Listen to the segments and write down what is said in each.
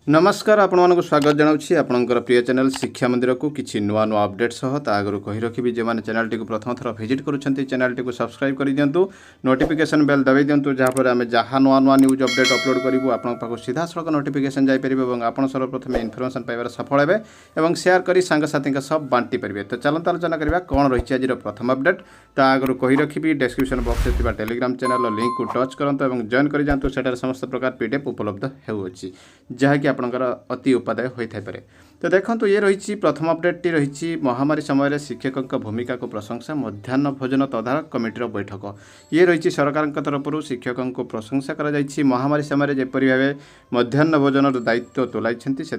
नमस्कार आपण स्वागत जनाऊँ आपणकर प्रिय चैनल शिक्षा मंदिर को किसी नुआ नुआ अपडेट सह आगु कही रखी जो मैंने चैनल टी प्रथम थर विजिट करुँच चैनल टी सब्सक्राइब कर दिंतु नोटिफिकेशन बेल दबाई दिंतु जहाँफल आम जहाँ नुआ नुआ न्यूज अपडेट अपलोड करूँ आपको सीधा सड़क नोटिफिकेशन जापर और आप सर्वप्रथम इनफर्मेशन पाइबार सफल हे और सेयार कर सांगसाथी सब बांटी पारे। तो चलते आलोचना करवा कौन रही आज प्रथम अपडेट। तो आगु कही रखी डिस्क्रिप्शन बॉक्स में टेलीग्राम चैनल लिंक को टच करते और जॉइन कर जातु सेठार समस्त प्रकार पीडीएफ उपलब्ध होउछि जहाँकि आपणकर अति उपादाय होता है। तो देखो ये रही प्रथम अपडेट टी रही महामारी समय शिक्षकों भूमिका को प्रशंसा मध्याह्न भोजन तदारक कमिटर बैठक ये रही सरकार तरफ शिक्षकों को प्रशंसा कर महामारी समय जेपरी भाव मध्याह्न भोजन दायित्व तुलाई से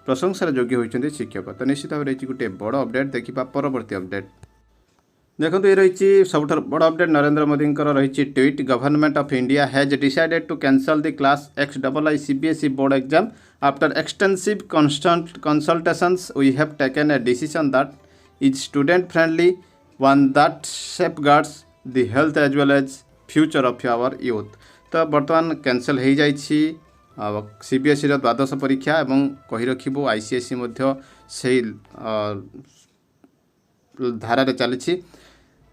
प्रशंसार योग्य होती शिक्षक। तो निश्चित भाव रही गोटे बड़ अपडेट देखा परवर्ती अपडेट। देखो ये रही सब बड़ अपडेट नरेंद्र मोदी रही tweet government of India has decided to cancel the class XII CBSE board exam after extensive consultations we have taken a decision that is student friendly one that safeguards the health as well as future of our youth। तो बर्तमान cancel हो जाइछि CBSE रो द्वादश परीक्षा एवं कही रखिबो ICSE से धारा चली।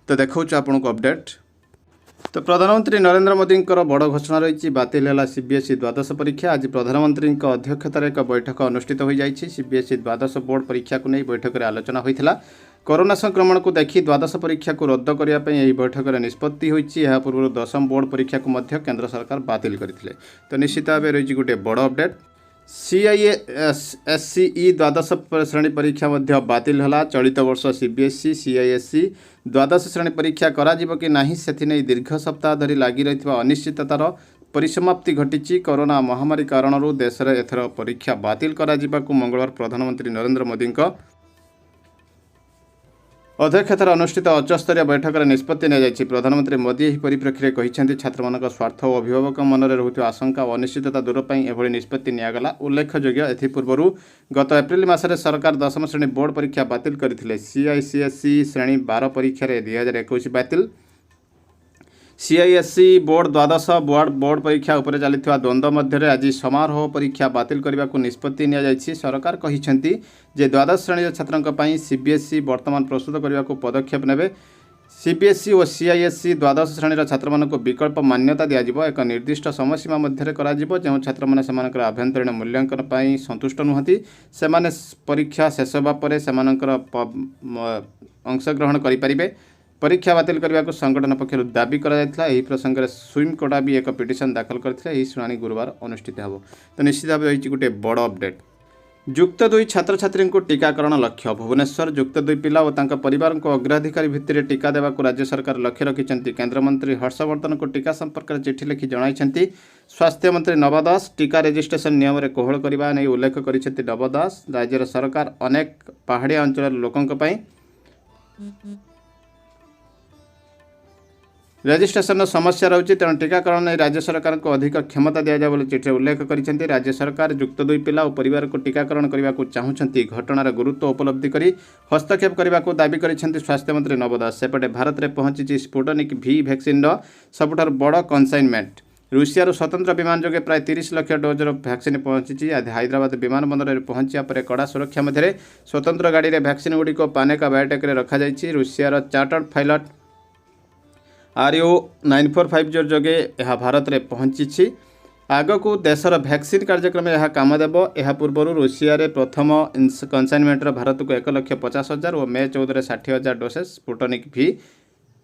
तो देखो आपन को अपडेट। तो प्रधानमंत्री नरेंद्र मोदी बड़ घोषणा रही बातिल है CBSE द्वादश परीक्षा। आज प्रधानमंत्री अध्यक्षतार एक बैठक अनुष्ठित हो जाइछि। CBSE द्वादश बोर्ड परीक्षा को नहीं बैठक में आलोचना होता। कोरोना संक्रमण को देखि द्वादश परीक्षा को रद्द करने बैठक में निष्पत्ति होती। पूर्व दशम बोर्ड परीक्षा को केंद्र सरकार बातिल करथिले। तो निश्चित भाव रही गोटे बड़ अपडेट। CISE द्वादश श्रेणी परीक्षा बातिल है। चलित वर्ष CBSE CISE द्वादश श्रेणी परीक्षा करा जिवो कि नाही सेथि नै दीर्घ सप्ताह धरी लागी रहितबा अनिश्चिततार परिसमाप्ति घटिछि। कोरोना महामारी कारणरू देश में एथर परीक्षा बातिल करा जिबाकु मंगलवार प्रधानमंत्री नरेंद्र मोदी अध्यक्षतार अनुष्ठित उच्चस्तरीय बैठक में निष्पत्ति नि प्रधानमंत्री मोदी यह परिप्रेक्षी में कहते छात्र स्वार्थ और अभिभावक मनरे रहुथिबा आशंका और अनिश्चितता दूर पर एभली निष्पत्ति नियागला। उल्लेखयोग्य एथिपूर्व गत एप्रिल मासरे सरकार दशम श्रेणी बोर्ड परीक्षा बातिल करथिले। CISE श्रेणी 12 परीक्षा 2021 बातिल। CISE बोर्ड द्वादश बोर्ड परीक्षा उपर चलता द्वंद्व मध्य आज समारोह परीक्षा बातिल करने को निष्पत्ति नि सरकार कहिसेंति जे द्वादश श्रेणी छात्रों CBSE वर्तमान प्रस्तुत करने को पदक्षेप नेबे। CBSE और CISE द्वादश श्रेणी छात्र को विकल्प मान्यता दिज्व एक निर्दिष्ट समयसीमा मध्य जो छात्र मैंने आभ्यंतरीण मूल्यांकन पर संतुष्ट नुहति से परीक्षा शेष होगापर से अंशग्रहण करें। परीक्षा बातिल करने को संगठन पक्षर दाबी करा प्रसंग में सुप्रीम कोर्ट भी एक पिटिशन दाखल करते शुणी गुरुवार अनुष्ठित हो। तो निश्चित भाव रही गोटे बड़ अपडेट। युक्त 2 छात्र छात्री को टीकाकरण लक्ष्य। भुवनेश्वर युक्त 2 पिला और परिवार को अग्राधिकार भित्ति टीका देवाक राज्य सरकार लक्ष्य रखिंट। केन्द्रमंत्री हर्षवर्धन को टीका संपर्क में चिठी लिखि जणाइछन्ति स्वास्थ्य मंत्री नव दास। टीका रेजिस्ट्रेशन नियम में कोहल करने नहीं उल्लेख करिसेंति नव दास। राज्यर सरकार अनेक पहाड़िया अंचल लोकों रेजिस्ट्रेशन समस्या रही तेणु टीकाकरण नहीं राज्य सरकार को अधिक क्षमता दि जाए चिठी उल्लेख कर राज्य सरकार युक्त 2 पिला और परिवार को टीकाकरण करने को चाहूँगी। घटनार गुरुत्व उपलब्धि कर हस्तक्षेप करने को दाबी कर स्वास्थ्य मंत्री नव दास। सेपटे भारत में पहुंची स्पुटनिक V वैक्सीन सबुठार बड़ कनसाइनमेंट। रूसिया स्वतंत्र विमान जोगे प्राय 30 लाख डोजर वैक्सीन पहुंची। आज हैदराबाद विमान बंदर में पहुंचा पर कड़ा सुरक्षा मध्य स्वतंत्र गाड़ी में वैक्सीन गुड़िक पानेका बायोटेक रखा जाइए। रूसियार चार्टर्ड पायलट RU 9450 जोगे यह भारत में पहुंची। आगक देशर वैक्सीन कार्यक्रम यह काम देव। यह पूर्व रूसिया प्रथम कनसाइनमेंटर भारत को 1,50,000 और May 14 60,000 doses Sputnik V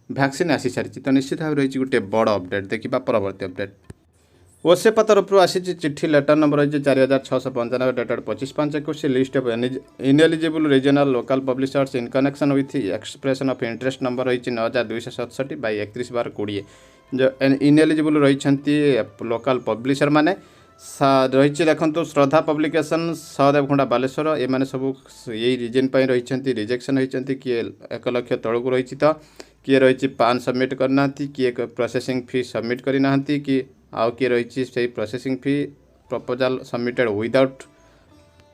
vaccine आसी सारी। तो निश्चित भाव रही गोटे बड़ अपडेट। देखा परवर्ती अपडेट। ओसेपा तरफ आसी चिठी लेटर नंबर रही 4695 dated 25/5/21 list of ineligible regional local publishers in connection with expression of interest number रही 9267 बाई 31/20 जो इनएलिजिबल रही लोकल पब्लिशर माने रही। देखो श्रद्धा पब्लिकेशन सहदेवखुंडा बालेश्वर एमाने सब यही रिजन पर रही रिजेक्शन होती। किए 1 लाख तलू रही तो किए रही पान सबमिट करना किए प्रोसेसिंग फी सबमिट करना कि आउ किए रही से processing fee proposal submitted without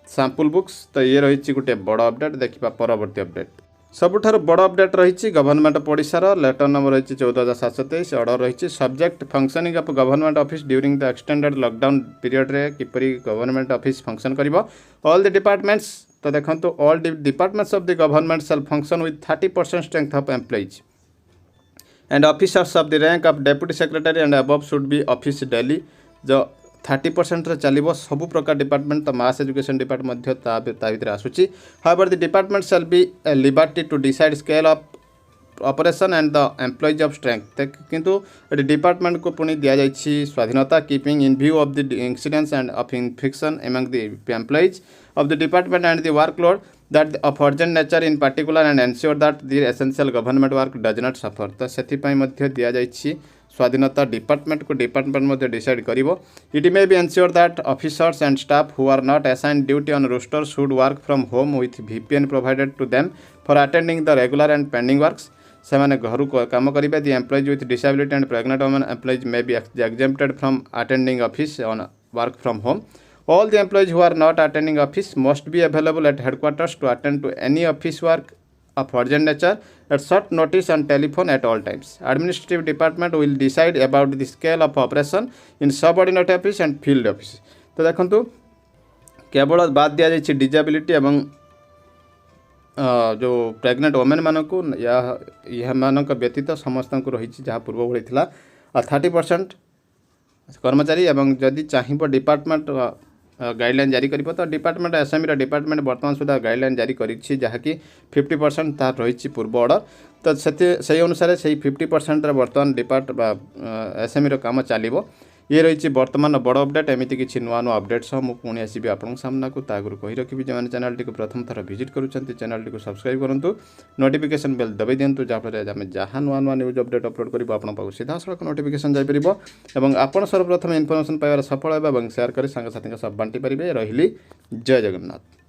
sample books. तो ये रही गोटे बड़ अपडेट। देखा परवर्ती अपडेट। सबुठार बड़ अपडेट रही गवर्नमेंट ऑफ ओडिशार लेटर नंबर रही 14,723 ऑर्डर रही subject functioning of government office during the extended lockdown period रे किपरि गवर्नमेंट ऑफिस फंक्शन करिवो ऑल द डिपार्टमेंट्स तो देखंतु all departments of the government shall function with 30% strength of employees and officers of the rank of deputy secretary and above should be office daily जो 30% रे चलिबो सब प्रकार department तो मास education department ता भितर आसुची however the department shall be liberty to decide scale of operation and the employees of strength किंतु department को पुणी दिया जाइछि स्वाधीनता keeping in view of the incidents and of infection among the employees of the department and the workload that of urgent nature in particular and ensure that the essential government work does not suffer तो सेथिपाई मध्य दिया जाइछि स्वाधीनता department को department मध्य decide करिवो it may be ensure that officers and staff who are not assigned duty on roster should work from home with VPN provided to them for attending the regular and pending works सेमाने घर काम करिबे the employees with disability and pregnant women employees may be exempted from attending office on work from home all the employees who are not attending office must be available at headquarters to attend to any office work of urgent nature at short notice on telephone at all times. Administrative department will decide about the scale of operation in subordinate office and field office. तो देखंतु केवल बाद दिया जाइछि disability एवं जो pregnant women मानकु या मानक व्यतीत समस्त को रही जहाँ पूर्व भली थिला 30% कर्मचारी एवं जदि चाहिए डिपार्टमेंट गाइडलाइन जारी करिबो तो डिपार्टमेंट एसएमई डिपार्टमेंट वर्तमान सुधा गाइडलाइन जारी करिछि जहाँकि 50% तार रही पूर्व ऑर्डर तो से अनुसार से 50% वर्तमान एसएमई काम चलो ये रही वर्तमान बड़ अपडेट एमती किसी नुआ नुआ अपडेट सह मुझे पुणी आसबि आपन सामना को तागुरु कहि रखिबि जो मैंने चैनल टी को प्रथम थर विजिट करूछंती चैनल टी को सब्सक्राइब करंतु नोटिफिकेशन बेल दबाई दिंतु जहाँफल आम जहाँ नुआ नुआ न्यूज अपडेट अपलोड करूँ आपन पाखु सीधा सड़क नोटिफिकेशन जाइपर और आपन सर्वप्रथम इनफर्मेशन पाइबार सफल होगा और शेयर कर सांगसाथी सब बांटी पारे रही जय जगन्नाथ।